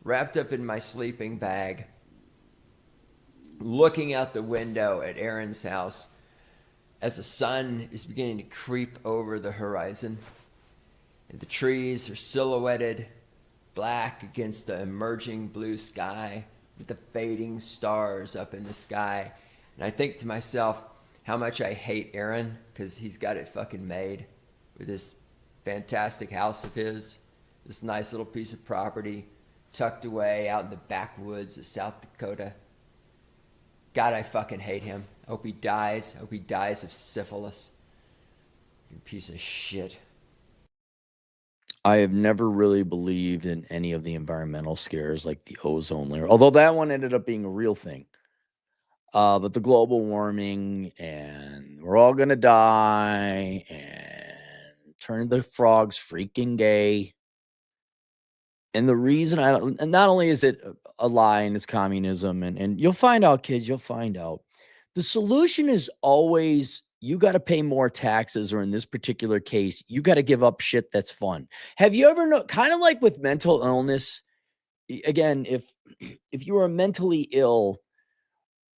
wrapped up in my sleeping bag, looking out the window at Aaron's house as the sun is beginning to creep over the horizon. And the trees are silhouetted black against the emerging blue sky with the fading stars up in the sky. And I think to myself how much I hate Aaron because he's got it fucking made with this fantastic house of his, this nice little piece of property tucked away out in the backwoods of South Dakota. God, I fucking hate him. I hope he dies. I hope he dies of syphilis. You piece of shit. I have never really believed in any of the environmental scares like the ozone layer, although that one ended up being a real thing. But the global warming and we're all gonna die and turn the frogs freaking gay. And the reason and not only is it a lie and it's communism, and you'll find out, kids, you'll find out. The solution is always you got to pay more taxes, or in this particular case, you got to give up shit that's fun. Have you ever know kind of like with mental illness? Again, if you are mentally ill,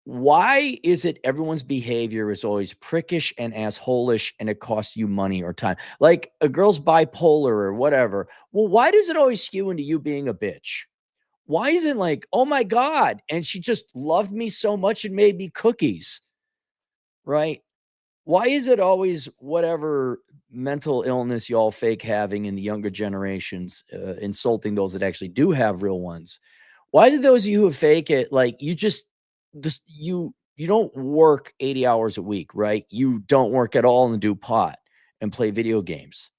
why is it everyone's behavior is always prickish and assholish and it costs you money or time? Like a girl's bipolar or whatever. Well, why does it always skew into you being a bitch? Why isn't like, oh my God, and she just loved me so much and made me cookies, right? Why is it always whatever mental illness y'all fake having in the younger generations, insulting those that actually do have real ones? Why is it those of you who fake it, like you just you don't work 80 hours a week, right? You don't work at all and do pot and play video games.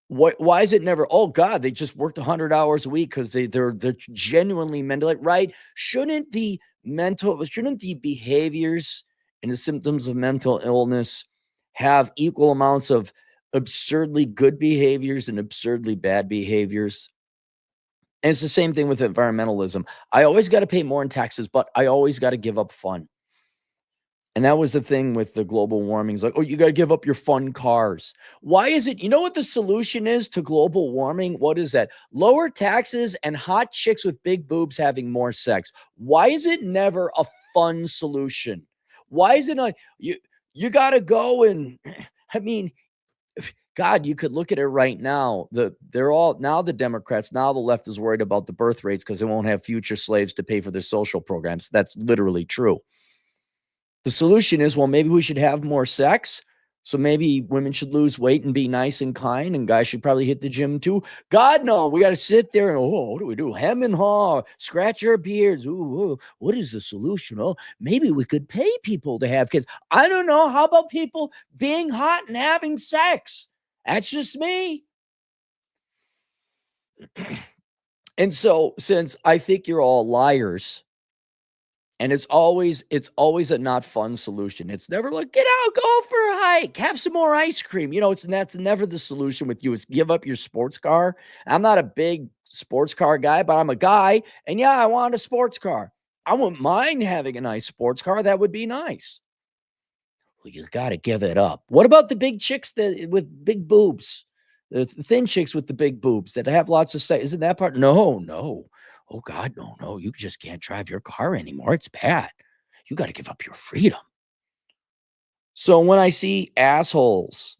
Why is it never, oh God, they just worked 100 hours a week because they're genuinely mental, right? Shouldn't the behaviors and the symptoms of mental illness have equal amounts of absurdly good behaviors and absurdly bad behaviors? And it's the same thing with environmentalism. I always got to pay more in taxes, but I always got to give up fun. And that was the thing with the global warming. It's like, oh, you got to give up your fun cars. Why is it? You know what the solution is to global warming? What is that? Lower taxes and hot chicks with big boobs having more sex. Why is it never a fun solution? Why is it not? You got to go and, I mean, God, you could look at it right now. They're all now the Democrats, now the left is worried about the birth rates because they won't have future slaves to pay for their social programs. That's literally true. The solution is, well, maybe we should have more sex. So maybe women should lose weight and be nice and kind, and guys should probably hit the gym too. God, no, we got to sit there and, oh, what do we do? Hem and haw, scratch our beards. Ooh, what is the solution? Oh, maybe we could pay people to have kids. I don't know. How about people being hot and having sex? That's just me. And so, since I think you're all liars, and it's always a not fun solution. It's never like, get out, go for a hike, have some more ice cream. That's never the solution with you. It's give up your sports car. I'm not a big sports car guy, but I'm a guy. And yeah, I want a sports car. I wouldn't mind having a nice sports car. That would be nice. Well, you got to give it up. What about the big chicks with big boobs? The thin chicks with the big boobs that have lots of sex. Isn't that part? No, no. Oh God, no, no. You just can't drive your car anymore. It's bad. You got to give up your freedom. So when I see assholes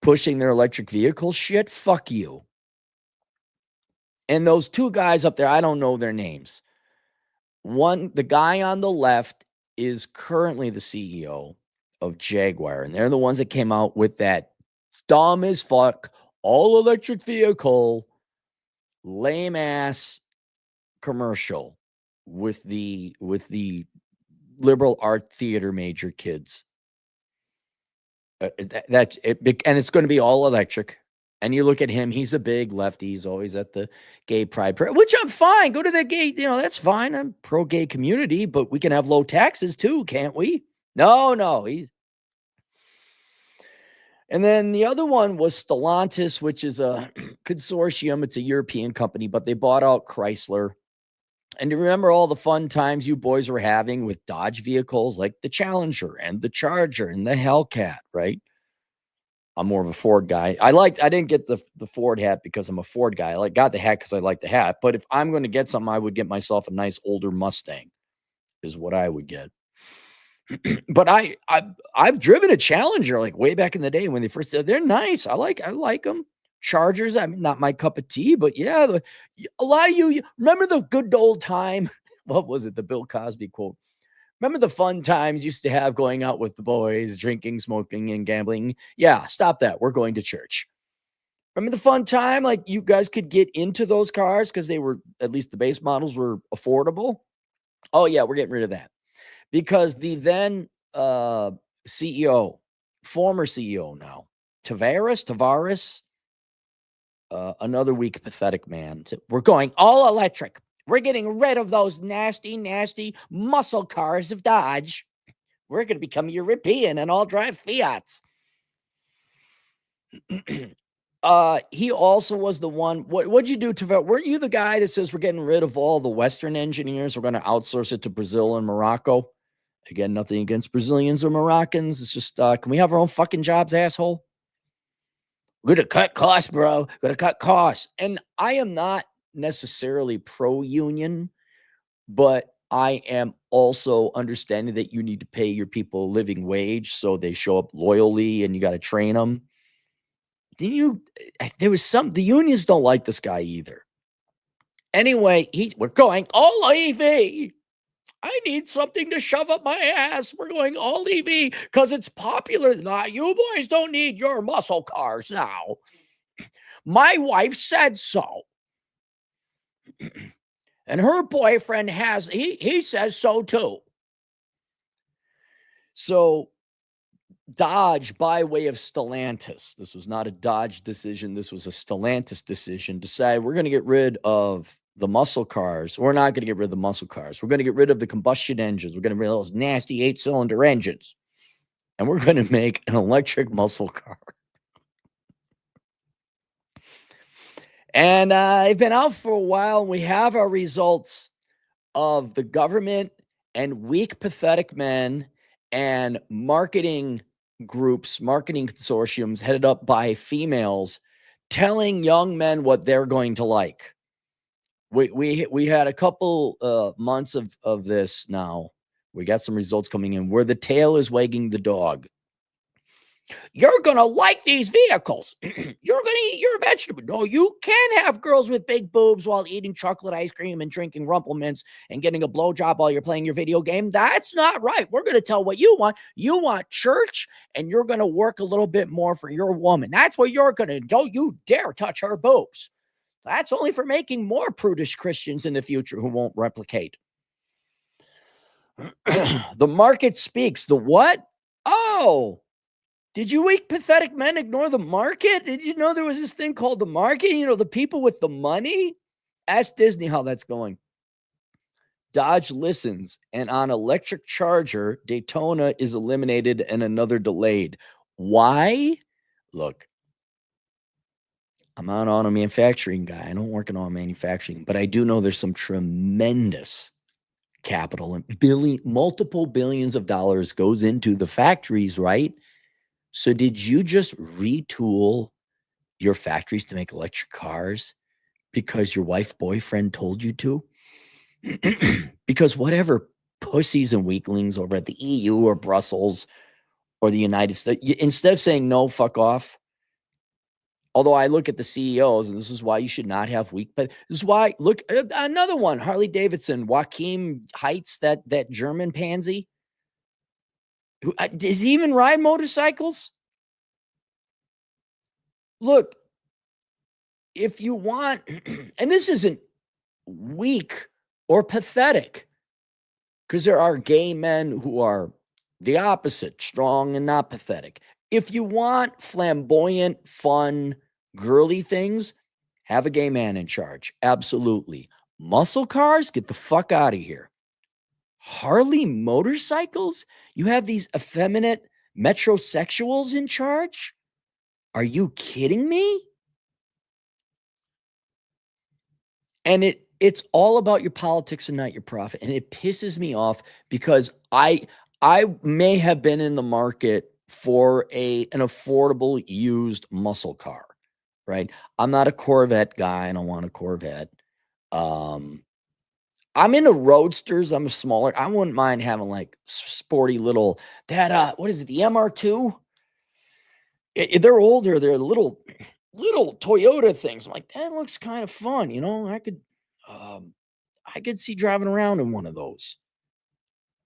pushing their electric vehicle shit, fuck you. And those two guys up there, I don't know their names. The guy on the left is currently the CEO of Jaguar, and they're the ones that came out with that dumb as fuck all electric vehicle lame ass commercial with the liberal art theater major kids. That's it, and it's going to be all electric. And you look at him, he's a big lefty. He's always at the gay pride, which I'm fine. Go to the gay, that's fine. I'm pro gay community, but we can have low taxes too, can't we? No. And then the other one was Stellantis, which is a consortium. It's a European company, but they bought out Chrysler. And you remember all the fun times you boys were having with Dodge vehicles like the Challenger and the Charger and the Hellcat, right? I'm more of a Ford guy. I didn't get the Ford hat because I'm a Ford guy. I got the hat because I like the hat. But if I'm going to get something, I would get myself a nice older Mustang, is what I would get. But I've driven a Challenger like way back in the day when they first said they're nice. I like them. Chargers, I mean, not my cup of tea, but yeah, a lot of you remember the good old time. What was it? The Bill Cosby quote. Remember the fun times you used to have going out with the boys, drinking, smoking, and gambling? Yeah, stop that. We're going to church. Remember the fun time? Like you guys could get into those cars because they were, at least the base models were affordable. Oh, yeah, we're getting rid of that. Because the then CEO, former CEO now, Tavares, another weak, pathetic man. We're going all electric. We're getting rid of those nasty, nasty muscle cars of Dodge. We're going to become European and all drive Fiats. He also was the one. What'd you do, Tavares? Weren't you the guy that says we're getting rid of all the Western engineers? We're going to outsource it to Brazil and Morocco. Again, nothing against Brazilians or Moroccans. It's just, can we have our own fucking jobs, asshole? We're going to cut costs, bro. Going to cut costs. And I am not necessarily pro-union, but I am also understanding that you need to pay your people a living wage so they show up loyally and you got to train them. The unions don't like this guy either. Anyway, we're going all EV. I need something to shove up my ass. We're going all EV because it's popular. Nah, you boys don't need your muscle cars now. My wife said so. And her boyfriend he says so too. So Dodge, by way of Stellantis, this was not a Dodge decision. This was a Stellantis decision. Decided we're going to get rid of the muscle cars. We're not going to get rid of the muscle cars. We're going to get rid of the combustion engines. We're going to get rid of those nasty 8-cylinder engines. And we're going to make an electric muscle car. And they've been out for a while. We have our results of the government and weak, pathetic men and marketing groups, marketing consortiums headed up by females telling young men what they're going to like. We had a couple months of this now. We got some results coming in where the tail is wagging the dog. You're going to like these vehicles. You're going to eat your vegetable. No, you can't have girls with big boobs while eating chocolate ice cream and drinking Rumple Mints and getting a blowjob while you're playing your video game. That's not right. We're going to tell what you want. You want church, and you're going to work a little bit more for your woman. That's what you're going to do. Don't you dare touch her boobs. That's only for making more prudish Christians in the future who won't replicate. The market speaks. The what? Oh, did you weak, pathetic men ignore the market? Did you know there was this thing called the market? You know, the people with the money? Ask Disney how that's going. Dodge listens, and on electric charger, Daytona is eliminated and another delayed. Why? Look, I'm not an auto manufacturing guy. I don't work in auto manufacturing, but I do know there's some tremendous capital and multiple billions of dollars goes into the factories, right? So did you just retool your factories to make electric cars because your wife boyfriend told you to? Because whatever pussies and weaklings over at the EU or Brussels or the United States, instead of saying no, fuck off. Although I look at the CEOs, and this is why you should not have weak. But this is why, look, another one, Harley Davidson, Joachim Heitz, that German pansy. Does he even ride motorcycles? Look, if you want, and this isn't weak or pathetic, because there are gay men who are the opposite, strong and not pathetic. If you want flamboyant, fun, girly things, have a gay man in charge. Absolutely. Muscle cars, get the fuck out of here. Harley motorcycles? You have these effeminate metrosexuals in charge? Are you kidding me? And it's all about your politics and not your profit. And it pisses me off because I may have been in the market for an affordable used muscle car, right? I'm not a Corvette guy. I don't want a Corvette. I'm into roadsters. I'm a smaller. I wouldn't mind having like sporty little what is it? The MR2? They're older. They're little Toyota things. I'm like, that looks kind of fun. I could see driving around in one of those.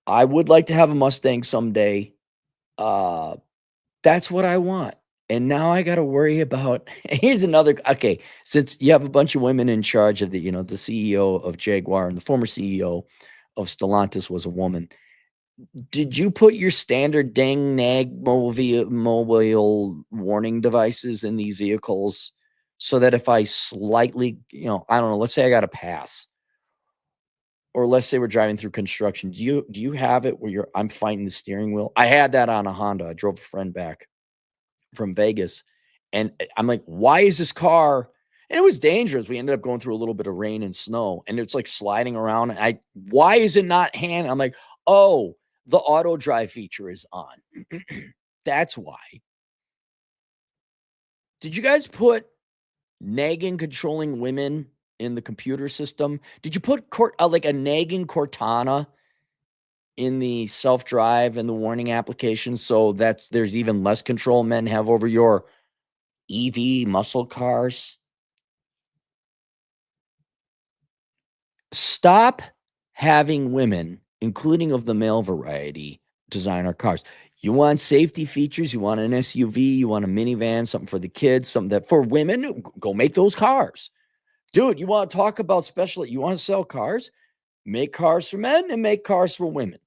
I would like to have a Mustang someday. That's what I want. And now I got to worry about. Here's another. Okay, since you have a bunch of women in charge of the CEO of Jaguar and the former CEO of Stellantis was a woman. Did you put your standard ding nag mobile warning devices in these vehicles so that if I slightly, I don't know, let's say I got a pass, or let's say we're driving through construction. Do you have it where I'm fighting the steering wheel? I had that on a Honda. I drove a friend back from Vegas, and I'm like, why is this car? And it was dangerous. We ended up going through a little bit of rain and snow, and it's like sliding around. And why is it not hand? I'm like, oh, the auto drive feature is on. That's why. Did you guys put nagging controlling women in the computer system? Did you put like a nagging Cortana in the self-drive and the warning application so there's even less control men have over your EV muscle cars? Stop having women, including of the male variety, design our cars. You want safety features, you want an SUV, you want a minivan, something for the kids, something that for women, go make those cars. Dude, you want to talk about you want to sell cars? Make cars for men and make cars for women.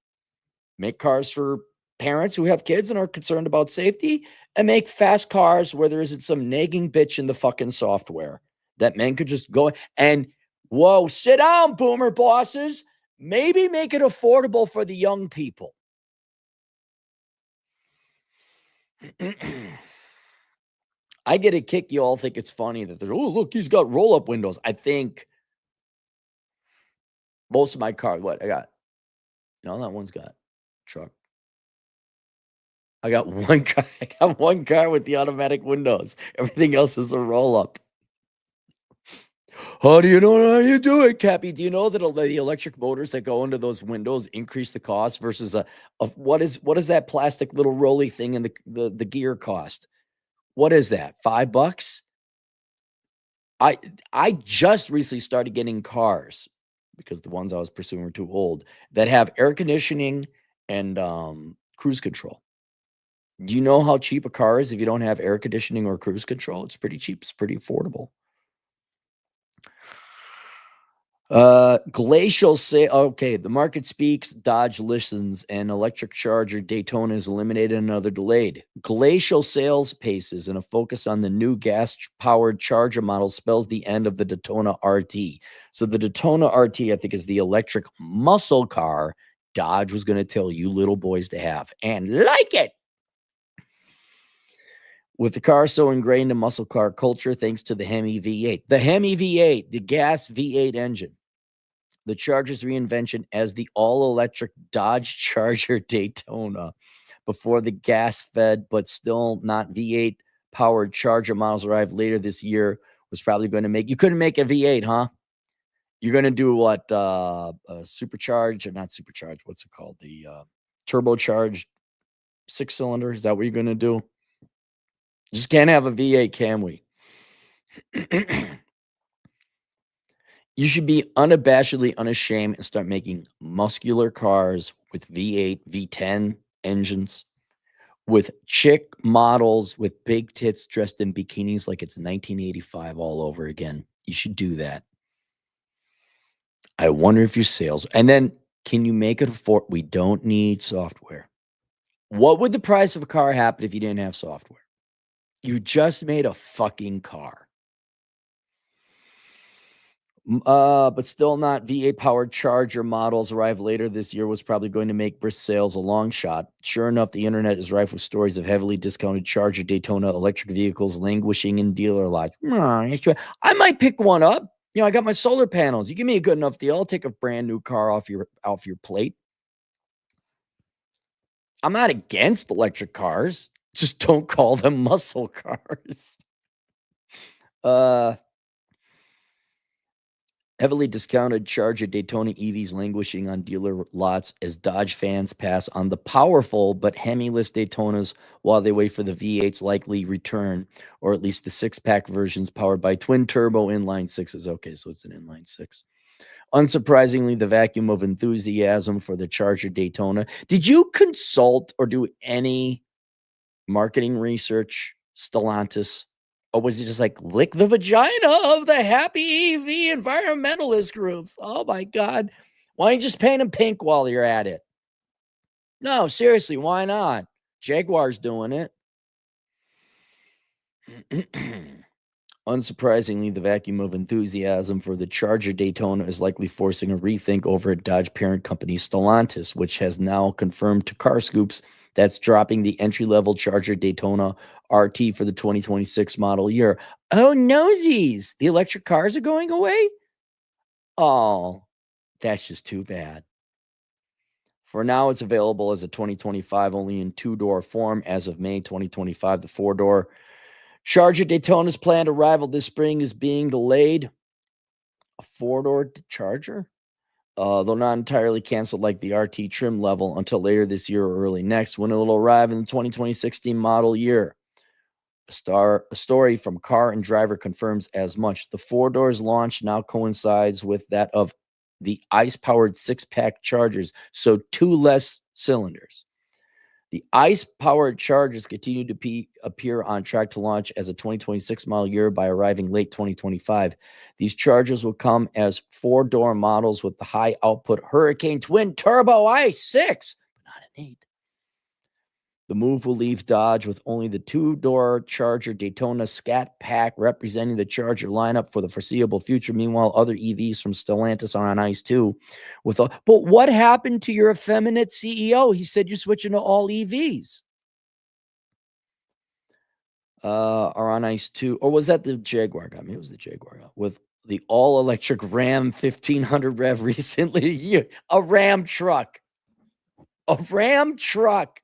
Make cars for parents who have kids and are concerned about safety, and make fast cars where there isn't some nagging bitch in the fucking software that men could just go and, whoa, sit down, boomer bosses. Maybe make it affordable for the young people. I get a kick. You all think it's funny that oh, look, he's got roll-up windows. I think most of my cars, what I got? No, that one's got truck. I got one car. I got one car with the automatic windows. Everything else is a roll-up. How do you know how you do it, Cappy? Do you know that the electric motors that go into those windows increase the cost versus what is that plastic little rolly thing in the gear cost? What is that? $5? I just recently started getting cars because the ones I was pursuing were too old that have air conditioning and cruise control. Do you know how cheap a car is if you don't have air conditioning or cruise control? It's pretty cheap. It's pretty affordable. Glacial say, okay, the market speaks, Dodge listens, and electric charger Daytona is eliminated and another delayed. Glacial sales paces and a focus on the new gas-powered charger model spells the end of the Daytona RT. So the Daytona RT, I think, is the electric muscle car Dodge was going to tell you little boys to have and like it. With the car so ingrained in muscle car culture, thanks to the Hemi V8. The Hemi V8, the gas V8 engine. The Charger's reinvention as the all-electric Dodge Charger Daytona before the gas-fed but still not V8 powered Charger models arrive later this year was probably going to make you couldn't make a V8, huh? You're going to do what supercharged or not supercharged, what's it called? The turbocharged 6-cylinder, is that what you're going to do? Just can't have a V8, can we? You should be unabashedly unashamed and start making muscular cars with V8, V10 engines, with chick models with big tits dressed in bikinis like it's 1985 all over again. You should do that. I wonder if your sales, and then can you make it afford? We don't need software. What would the price of a car happen if you didn't have software? You just made a fucking car. But still not V8 powered Charger models arrive later this year was probably going to make brisk sales a long shot. Sure enough, the internet is rife with stories of heavily discounted Charger Daytona electric vehicles languishing in dealer lots. I might pick one up. I got my solar panels. You give me a good enough deal, I'll take a brand new car off your plate. I'm not against electric cars. Just don't call them muscle cars. Heavily discounted Charger Daytona EVs languishing on dealer lots as Dodge fans pass on the powerful but Hemi-less Daytonas while they wait for the V8's likely return, or at least the six-pack versions powered by twin-turbo inline sixes. Okay, so it's an inline six. Unsurprisingly, the vacuum of enthusiasm for the Charger Daytona. Did you consult or do any marketing research, Stellantis? Or was it just like lick the vagina of the happy EV environmentalist groups? Oh my God. Why don't you just paint them pink while you're at it? No, seriously, why not? Jaguar's doing it. Unsurprisingly, the vacuum of enthusiasm for the Charger Daytona is likely forcing a rethink over at Dodge parent company Stellantis, which has now confirmed to Car Scoops that's dropping the entry-level Charger Daytona RT for the 2026 model year. Oh, nosies! The electric cars are going away? Oh, that's just too bad. For now, it's available as a 2025 only in two-door form. As of May 2025, the four-door Charger Daytona's planned arrival this spring is being delayed. A four-door Charger? Though not entirely canceled like the RT trim level until later this year or early next, when it will arrive in the 2016 model year. A story from Car and Driver confirms as much. The four-doors launch now coincides with that of the ICE-powered six-pack Chargers, so two less cylinders. The ICE-powered Chargers continue to appear on track to launch as a 2026 model year by arriving late 2025. These Chargers will come as four-door models with the high-output Hurricane Twin Turbo i6, but not an 8. The move will leave Dodge with only the two-door Charger Daytona Scat Pack representing the Charger lineup for the foreseeable future. Meanwhile, other EVs from Stellantis are on ice too. But what happened to your effeminate CEO? He said you're switching to all EVs. Are on ice too. Or was that the Jaguar guy? Maybe it was the Jaguar guy. With the all-electric Ram 1500 Rev recently. A Ram truck. A Ram truck.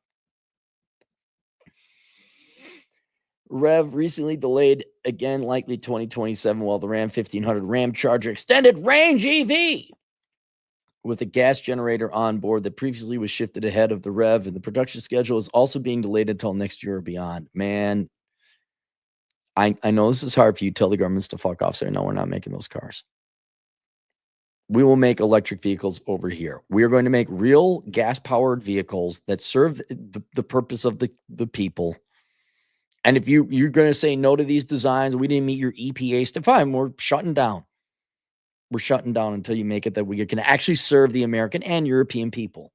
Rev recently delayed again, likely 2027, while the Ram 1500 Ram Charger extended range EV with a gas generator on board that previously was shifted ahead of the Rev, and the production schedule is also being delayed until next year or beyond. Man, I know this is hard for you. Tell the governments to fuck off. Say, no, we're not making those cars. We will make electric vehicles over here. We are going to make real gas-powered vehicles that serve the purpose of the people. And if you're going to say no to these designs, we didn't meet your EPA stuff, fine, we're shutting down. We're shutting down until you make it that we can actually serve the American and European people.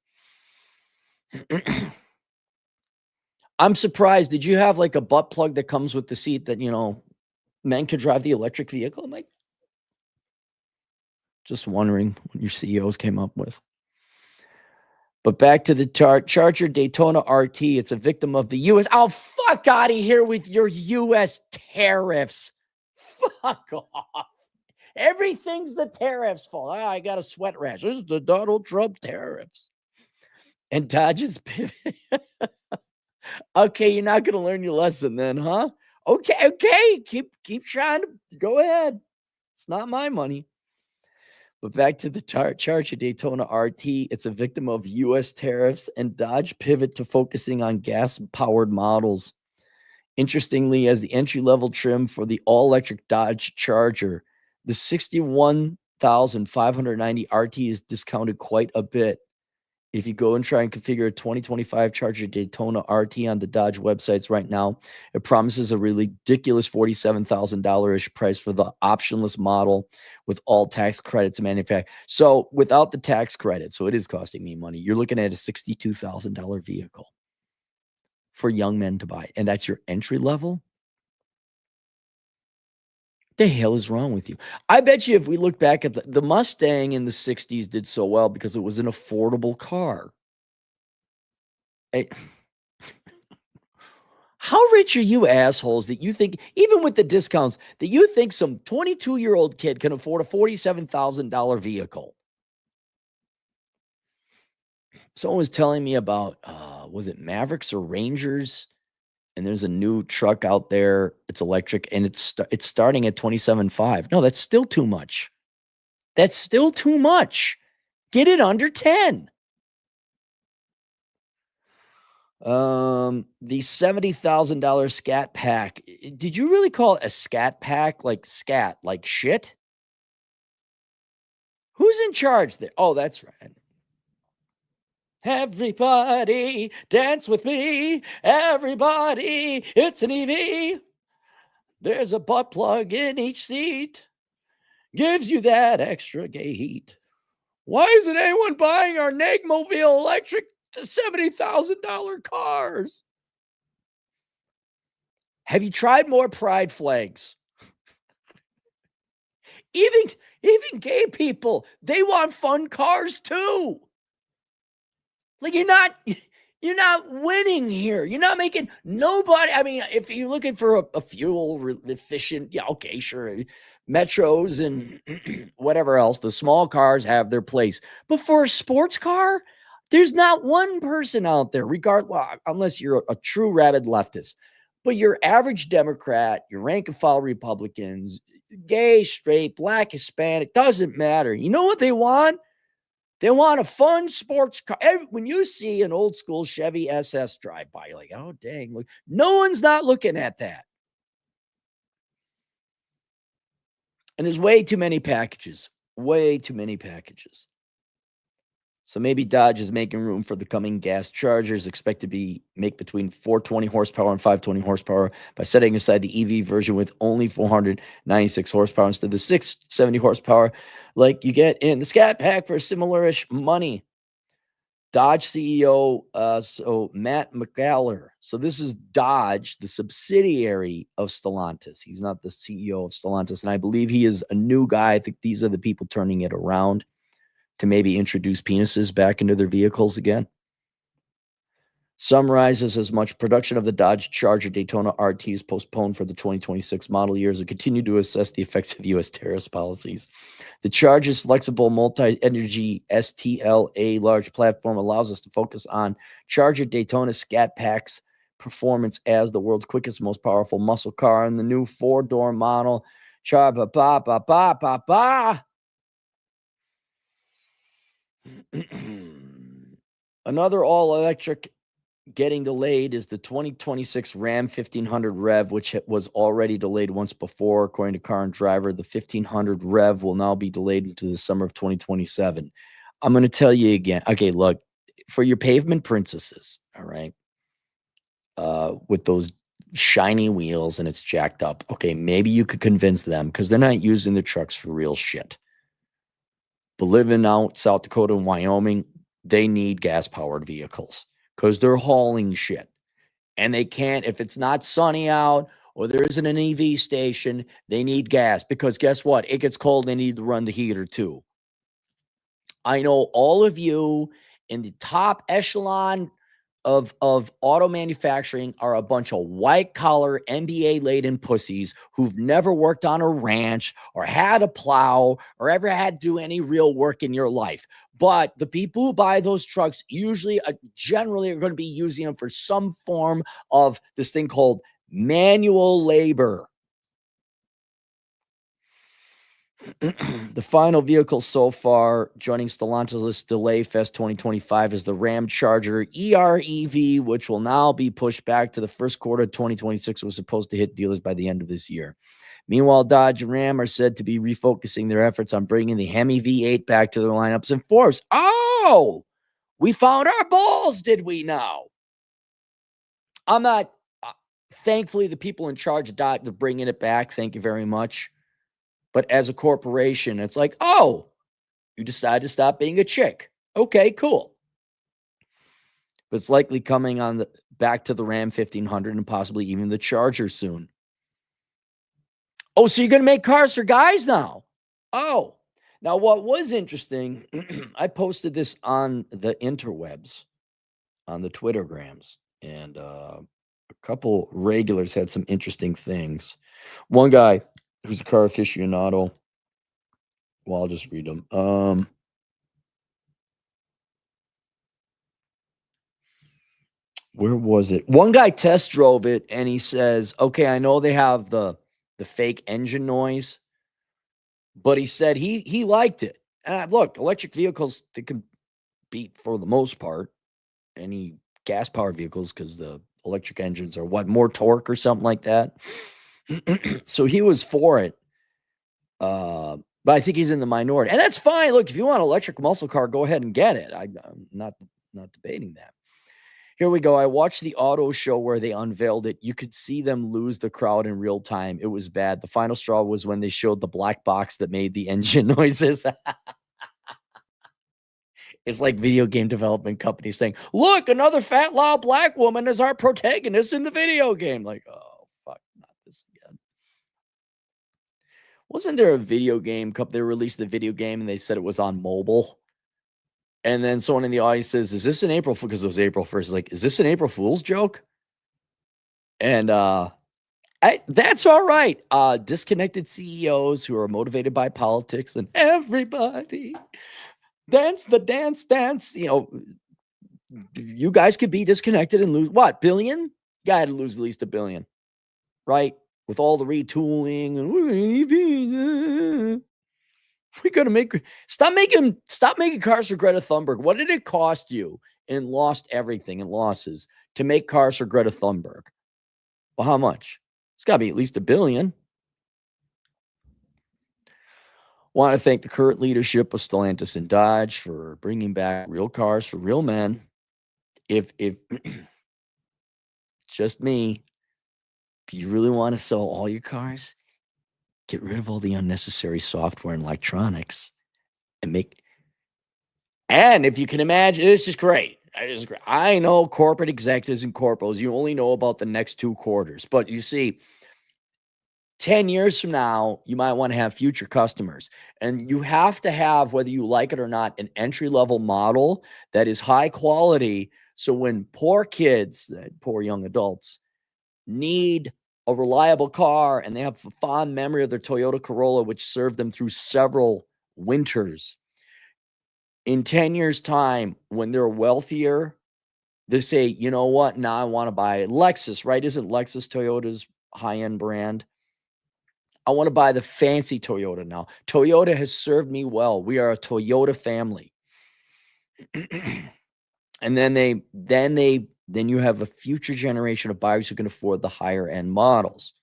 I'm surprised. Did you have like a butt plug that comes with the seat that, men could drive the electric vehicle? I'm like, just wondering what your CEOs came up with. But back to the Charger Daytona RT. It's a victim of the U.S. Oh, fuck out of here with your U.S. tariffs. Fuck off. Everything's the tariffs' fault. I got a sweat rash. This is the Donald Trump tariffs. And Dodge's pivot. Okay, you're not going to learn your lesson then, huh? Okay. Keep trying to go ahead. It's not my money. But back to the Charger Daytona RT, it's a victim of U.S. tariffs and Dodge pivot to focusing on gas-powered models. Interestingly, as the entry-level trim for the all-electric Dodge Charger, the $61,590 RT is discounted quite a bit. If you go and try and configure a 2025 Charger Daytona RT on the Dodge websites right now, it promises a ridiculous $47,000-ish price for the optionless model with all tax credits manufactured. So without the tax credit, so it is costing me money, you're looking at a $62,000 vehicle for young men to buy. And that's your entry level? The hell is wrong with you? I bet you if we look back at the Mustang in the 60s did so well because it was an affordable car. How rich are you assholes that you think, even with the discounts, that you think some 22-year-old kid can afford a $47,000 vehicle? Someone was telling me about, was it Mavericks or Rangers? And there's a new truck out there. It's electric, and it's starting at 27.5. No, that's still too much. That's still too much. Get it under 10. The $70,000 scat pack. Did you really call it a scat pack? Like scat, like shit? Who's in charge there? Oh, that's right. Everybody dance with me. Everybody, it's an EV. There's a butt plug in each seat. Gives you that extra gate. Why isn't anyone buying our Negmobile electric $70,000 cars? Have you tried more pride flags? Even gay people, they want fun cars too. Like you're not winning here. You're not making nobody. I mean, if you're looking for a fuel efficient, yeah, okay, sure. Metros and whatever else, the small cars have their place. But for a sports car, there's not one person out there, unless you're a true rabid leftist. But your average Democrat, your rank and file Republicans, gay, straight, black, Hispanic, doesn't matter. You know what they want? They want a fun sports car. When you see an old school Chevy SS drive by, you're like, oh, dang. Look, no one's not looking at that. And there's way too many packages. Way too many packages. So maybe Dodge is making room for the coming gas Chargers, expected to make between 420 horsepower and 520 horsepower by setting aside the EV version with only 496 horsepower instead of the 670 horsepower like you get in the Scat Pack for similar-ish money. Dodge CEO, so Matt McAllister. So this is Dodge, the subsidiary of Stellantis. He's not the CEO of Stellantis, and I believe he is a new guy. I think these are the people turning it around to maybe introduce penises back into their vehicles again. Summarizes as much production of the Dodge Charger Daytona RT is postponed for the 2026 model years and continue to assess the effects of U.S. tariff policies. The Charger's flexible multi-energy STLA large platform allows us to focus on Charger Daytona Scat Pack's performance as the world's quickest, most powerful muscle car in the new four-door model. Another all-electric getting delayed is the 2026 Ram 1500 Rev, which was already delayed once before. According to Car and Driver, the 1500 Rev will now be delayed into the summer of 2027. I'm going to tell you again. Okay, look, for your pavement princesses, all right, with those shiny wheels and it's jacked up, okay, maybe you could convince them because they're not using the trucks for real shit. But living out South Dakota and Wyoming, they need gas-powered vehicles because they're hauling shit. And they can't, if it's not sunny out or there isn't an EV station, they need gas because guess what? It gets cold, they need to run the heater too. I know all of you in the top echelon of auto manufacturing are a bunch of white-collar, MBA-laden pussies who've never worked on a ranch or had a plow or ever had to do any real work in your life. But the people who buy those trucks usually, generally are going to be using them for some form of this thing called manual labor. The final vehicle so far joining Stellantis Delay Fest 2025 is the Ram Charger EREV, which will now be pushed back to the first quarter of 2026. It was supposed to hit dealers by the end of this year. Meanwhile, Dodge and Ram are said to be refocusing their efforts on bringing the Hemi V8 back to their lineups in force. Oh, we found our balls, did we now? I'm not, thankfully, the people in charge of Dodge are bringing it back. Thank you very much. But as a corporation, it's like, oh, you decide to stop being a chick. Okay, cool. But it's likely coming on back to the Ram 1500 and possibly even the Charger soon. Oh, so you're going to make cars for guys now? Oh, now what was interesting, I posted this on the interwebs, on the Twittergrams, and a couple regulars had some interesting things. One guy who's a car aficionado, well, I'll just read them. Where was it? One guy test drove it and he says, okay, I know they have the fake engine noise, but he said he liked it. Look, electric vehicles, they can beat for the most part any gas powered vehicles because the electric engines are what, more torque or something like that. So he was for it. But I think he's in the minority, and that's fine. Look, if you want an electric muscle car, go ahead and get it. I'm not debating that. Here we go. I watched the auto show where they unveiled it. You could see them lose the crowd in real time. It was bad. The final straw was when they showed the black box that made the engine noises. It's like video game development companies saying, look, another fat, loud black woman is our protagonist in the video game. Like, oh, fuck, not this again. Wasn't there a video game company? They released the video game and they said it was on mobile. And then someone in the audience says, is this an April Fool? Because it was April 1st. Like, is this an April Fool's joke? And that's all right. Disconnected CEOs who are motivated by politics and everybody dance the dance. You know, you guys could be disconnected and lose what? $billion? You got to lose at least $1 billion, right? With all the retooling and we're gonna make stop making cars for Greta Thunberg. What did it cost you in lost everything and losses to make cars for Greta Thunberg? Well, how much? It's got to be at least $1 billion. Want to thank the current leadership of Stellantis and Dodge for bringing back real cars for real men. If just me, if you really want to sell all your cars, get rid of all the unnecessary software and electronics and if you can imagine, this is great. I know corporate executives and corporals, you only know about the next 2 quarters, but you see, 10 years from now, you might want to have future customers, and you have to have, whether you like it or not, an entry-level model that is high quality. So when poor kids, poor young adults need a reliable car and they have a fond memory of their Toyota Corolla, which served them through several winters, in 10 years' time, when they're wealthier, they say, you know what? Now I want to buy Lexus, right? Isn't Lexus Toyota's high-end brand? I want to buy the fancy Toyota now. Toyota has served me well. We are a Toyota family. And then you have a future generation of buyers who can afford the higher end models.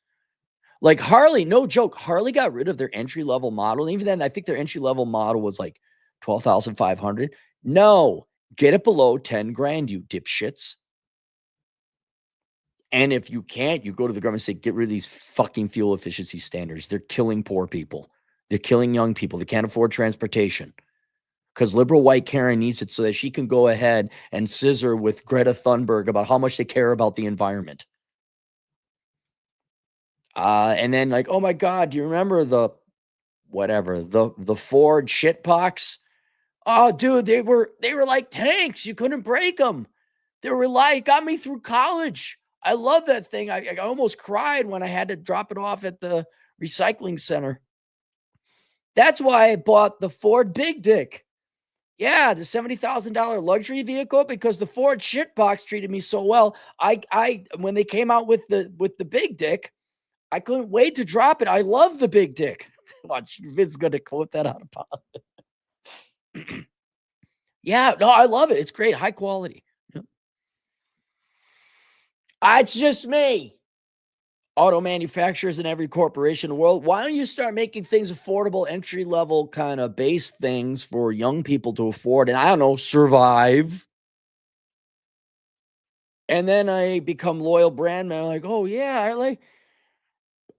Like Harley, no joke. Harley got rid of their entry level model. And even then, I think their entry level model was like $12,500. No, get it below 10 grand, you dipshits. And if you can't, you go to the government and say, get rid of these fucking fuel efficiency standards. They're killing poor people. They're killing young people. They can't afford transportation. Because liberal white Karen needs it so that she can go ahead and scissor with Greta Thunberg about how much they care about the environment. And then like, oh my God, do you remember the Ford shitbox? Oh, dude, they were like tanks. You couldn't break them. They were like, got me through college. I love that thing. I almost cried when I had to drop it off at the recycling center. That's why I bought the Ford Big Dick. Yeah, the $70,000 luxury vehicle, because the Ford shitbox treated me so well. I when they came out with the Big Dick, I couldn't wait to drop it. I love the Big Dick. Watch, Vince's gonna quote that out of pocket. Yeah, no, I love it. It's great, high quality. Yep. It's just me. Auto manufacturers in every corporation in the world. Why don't you start making things affordable, entry level kind of base things for young people to afford? And I don't know, survive. And then I become loyal brand man. Like, oh yeah, I like.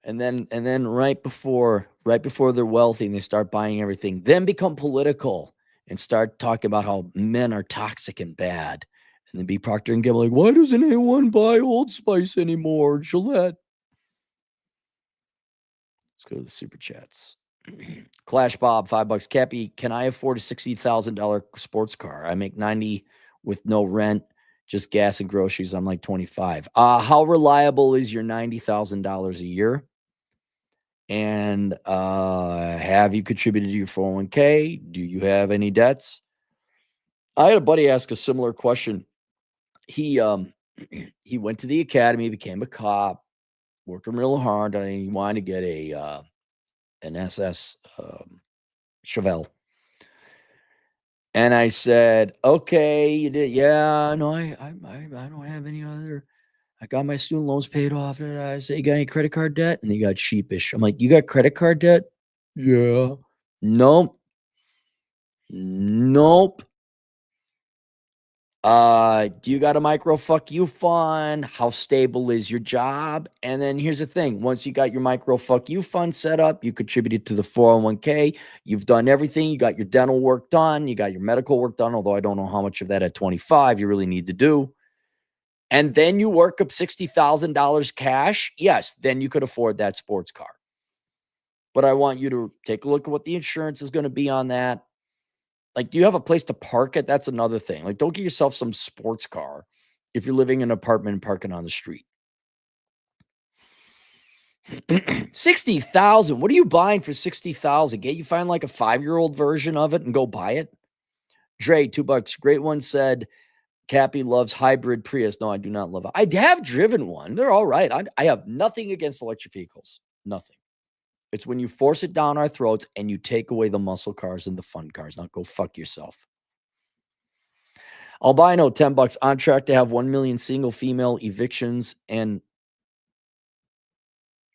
And then right before they're wealthy and they start buying everything, then become political and start talking about how men are toxic and bad. And then be Procter and Gamble like, why doesn't anyone buy Old Spice anymore? Gillette. Let's go to the super chats. Clash Bob, $5. Cappy, can I afford a $60,000 sports car? I make 90 with no rent, just gas and groceries. I'm like 25. How reliable is your $90,000 a year? And have you contributed to your 401k? Do you have any debts? I had a buddy ask a similar question. He He went to the academy, became a cop, working real hard, and he wanted to get an SS Chevelle. And I said, "Okay, you did, yeah. No, I don't have any other. I got my student loans paid off." And I said, "You got any credit card debt?" And he got sheepish. I'm like, "You got credit card debt?" Yeah. Nope. Nope. Do you got a micro fuck you fund? How stable is your job? And then here's the thing. Once you got your micro fuck you fund set up, you contributed to the 401k. You've done everything. You got your dental work done. You got your medical work done, although I don't know how much of that at 25 you really need to do. And then you work up $60,000 cash. Yes, then you could afford that sports car. But I want you to take a look at what the insurance is going to be on that. Like, do you have a place to park it? That's another thing. Like, don't get yourself some sports car if you're living in an apartment and parking on the street. 60,000. What are you buying for 60,000? Get you find like a 5-year-old version of it and go buy it. Dre, $2. Great one said, Cappy loves hybrid Prius. No, I do not love it. I have driven one. They're all right. I have nothing against electric vehicles. Nothing. It's when you force it down our throats and you take away the muscle cars and the fun cars. Now go fuck yourself. Albino, $10. On track to have 1 million single female evictions. And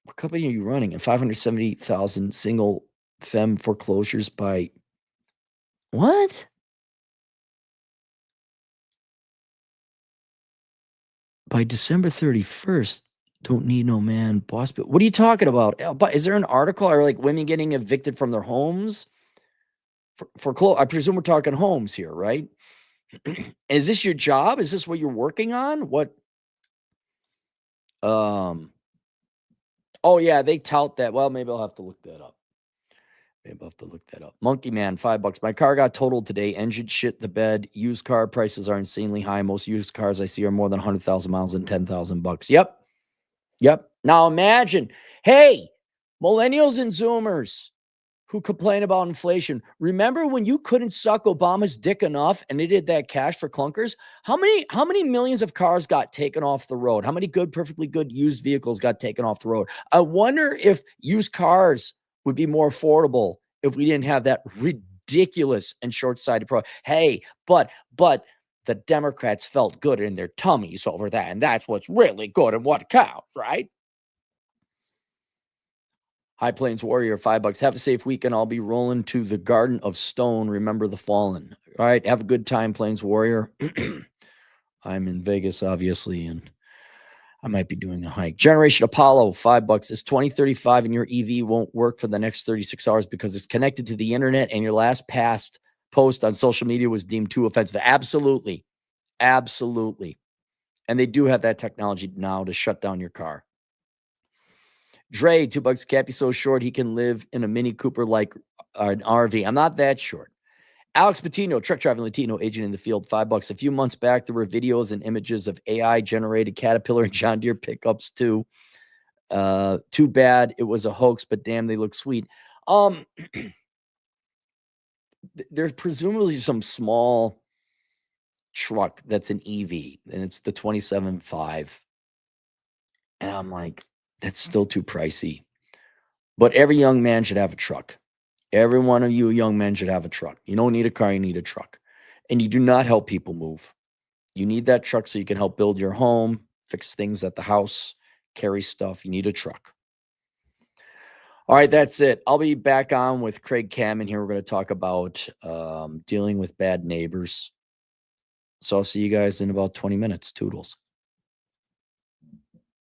what company are you running? And 570,000 single femme foreclosures by what? By December 31st. Don't need no man, boss. But what are you talking about? Is there an article or like women getting evicted from their homes? I presume we're talking homes here, right? Is this your job? Is this what you're working on? What? Oh yeah, they tout that. Well, maybe I'll have to look that up. Monkey Man, $5. My car got totaled today. Engine shit the bed. Used car prices are insanely high. Most used cars I see are more than 100,000 miles and $10,000. Yep. Now imagine, hey, millennials and Zoomers who complain about inflation. Remember when you couldn't suck Obama's dick enough and they did that cash for clunkers? How many millions of cars got taken off the road? How many good, perfectly good used vehicles got taken off the road? I wonder if used cars would be more affordable if we didn't have that ridiculous and short-sighted Hey, but the Democrats felt good in their tummies over that, and that's what's really good and what counts, right? High Plains Warrior, $5. Have a safe weekend. I'll be rolling to the Garden of Stone. Remember the fallen. All right. Have a good time, Plains Warrior. I'm in Vegas, obviously, and I might be doing a hike. Generation Apollo, $5. It's 2035 and your EV won't work for the next 36 hours because it's connected to the internet and your last past post on social media was deemed too offensive. Absolutely. Absolutely. And they do have that technology now to shut down your car. Dre, $2. Cappy so short he can live in a Mini Cooper like an RV. I'm not that short. Alex Patino, truck driving Latino agent in the field, $5. A few months back, there were videos and images of AI generated Caterpillar and John Deere pickups too. Too bad it was a hoax, but damn, they look sweet. There's presumably some small truck that's an EV, and it's the 27.5. And I'm like, that's still too pricey. But every young man should have a truck. Every one of you young men should have a truck. You don't need a car, you need a truck. And you do not help people move. You need that truck so you can help build your home, fix things at the house, carry stuff. You need a truck. All right, that's it. I'll be back on with Craig Cameron here. We're going to talk about dealing with bad neighbors. So I'll see you guys in about 20 minutes. Toodles.